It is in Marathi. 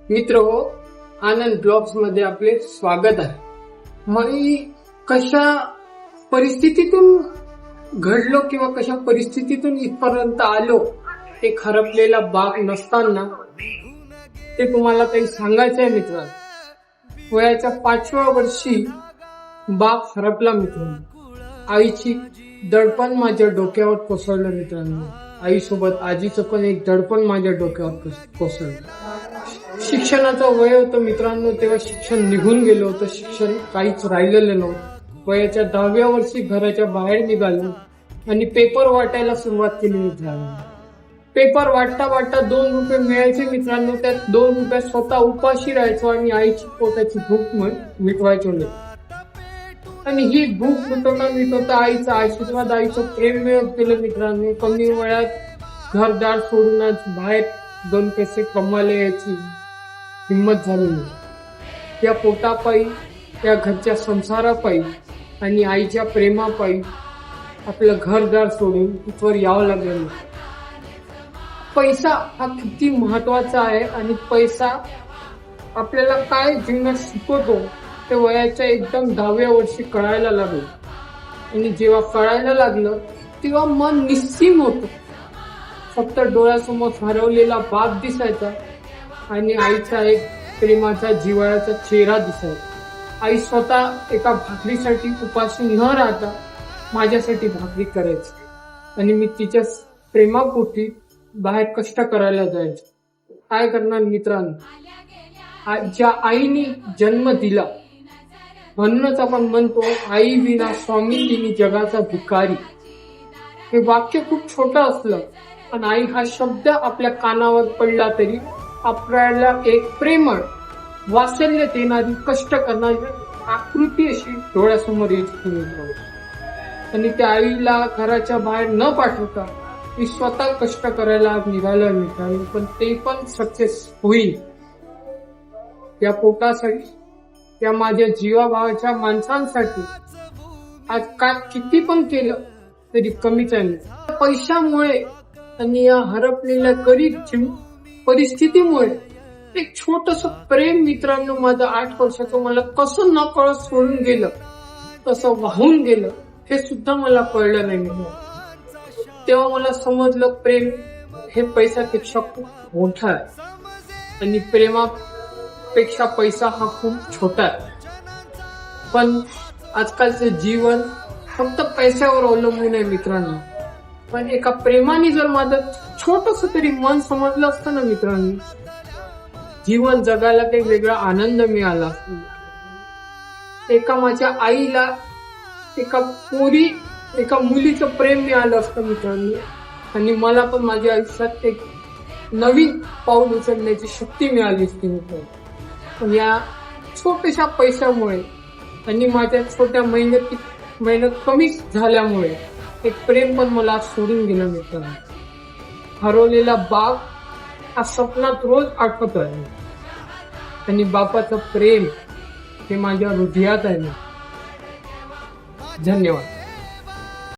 मित्र आनंद ब्लॉग्स मध्ये आपले स्वागत आहे। मी कशा परिस्थितीतून घडलो किंवा कशा परिस्थितीतून इथपर्यंत आलो, एक हरपलेला बाग नसताना ते तुम्हाला काही सांगायचं आहे मित्रांनो। वयाच्या 5व्या वर्षी बाग हरपला मित्रांनो। आईची दडपण माझ्या डोक्यावर कोसळलं मित्रांनो। आईसोबत आजीचं पण एक दडपण माझ्या डोक्यावर कोसळलं। शिक्षणाचं वय होतं मित्रांनो, तेव्हा शिक्षण निघून गेलं होतं, शिक्षण काहीच राहिलेलं नव्हतं। वयाच्या 10व्या वर्षी घराच्या बाहेर निघालो आणि पेपर वाटायला सुरुवात केली मित्रांनो। पेपर वाटता वाटता 2 रुपये मिळायचे मित्रांनो। त्यात 2 रुपये स्वतः उपाशी राहायचो आणि आईची पोटाची भूक मिटवायचो नाही। आणि ही भूक मिटवता आईचा आशीर्वाद, आईचं प्रेम मिळत गेलं मित्रांनो। कमी वयात घरदार सोडून बाहेर 2 पैसे कमावले यायची हिंमत झाली नाही। या पोटापायी, या घरच्या संसारापायी आणि आईच्या प्रेमापायी आपलं घरदार सोडून इथवर यावं लागलं। पैसा हा किती महत्वाचा आहे आणि पैसा आपल्याला काय जीवनात शिकवतो ते वयाच्या एकदम 10व्या वर्षी कळायला लागलं। आणि जेव्हा कळायला लागलं तेव्हा मन निस्सीम होतं। फक्त डोळ्यासमोर हरवलेला बाप दिसायचा आणि आईचा एक प्रेमाचा जिव्हाळ्याचा चेहरा दिसायचा। आई स्वतः एका भाकरीसाठी उपाशी न राहता माझ्यासाठी भाकरी करायची आणि मी तिच्या प्रेमापोटी बाहेर कष्ट करायला जायचो। काय करणार मित्रांनो, ज्या आईने जन्म दिला, म्हणूनच आपण म्हणतो आई विना स्वामी तिनी जगाचा भिकारी। हे वाक्य खूप छोटं असलं पण आई हा शब्द आपल्या कानावर पडला तरी आपल्याला एक प्रेमळ, वात्सल्य देणारी, कष्ट करणारी आकृती अशी डोळ्यासमोर येते। आणि त्या आईला घराच्या बाहेर न पाठवता ती स्वतः कष्ट करायला निघालं मित्रांनो। पण ते पण सक्सेस होईल या पोटासाठी, त्या माझ्या जीवाभावाच्या माणसांसाठी आज काय किती पण केलं तरी कमीच आहे। पैशामुळे आणि या हरपलेल्या गरीब परिस्थितीमुळे एक छोटस प्रेम मित्रांनो माझं 8 वर्षाचं मला कसं न कळत सोडून गेलं, कसं वाहून गेलं हे सुद्धा मला कळलं नाही। तेव्हा मला समजलं प्रेम हे पैशापेक्षा खूप मोठं आहे आणि प्रेमापेक्षा पैसा हा खूप छोटा आहे। पण आजकालचं जीवन फक्त पैशावर अवलंबून आहे मित्रांनो। पण एका प्रेमाने जर माझं छोटस तरी मन समजलं असतं ना मित्रांनो, जीवन जगायला काही वेगळा आनंद मिळाला असता। एका माझ्या आईला एका मुलीचं प्रेम मिळालं असतं मित्रांनो आणि मला पण माझ्या आयुष्यात एक नवीन पाऊल उचलण्याची शक्ती मिळाली असती मित्रांनो। पण या छोट्याशा पैशामुळे आणि माझ्या छोट्या मेहनत कमी झाल्यामुळे एक प्रेम पण मला सोडून गेलं मित्रांनो। हरवलेला बाग हा स्वप्नात रोज आठवत आहे आणि बापाचं प्रेम हे माझ्या हृदयात आहे। धन्यवाद।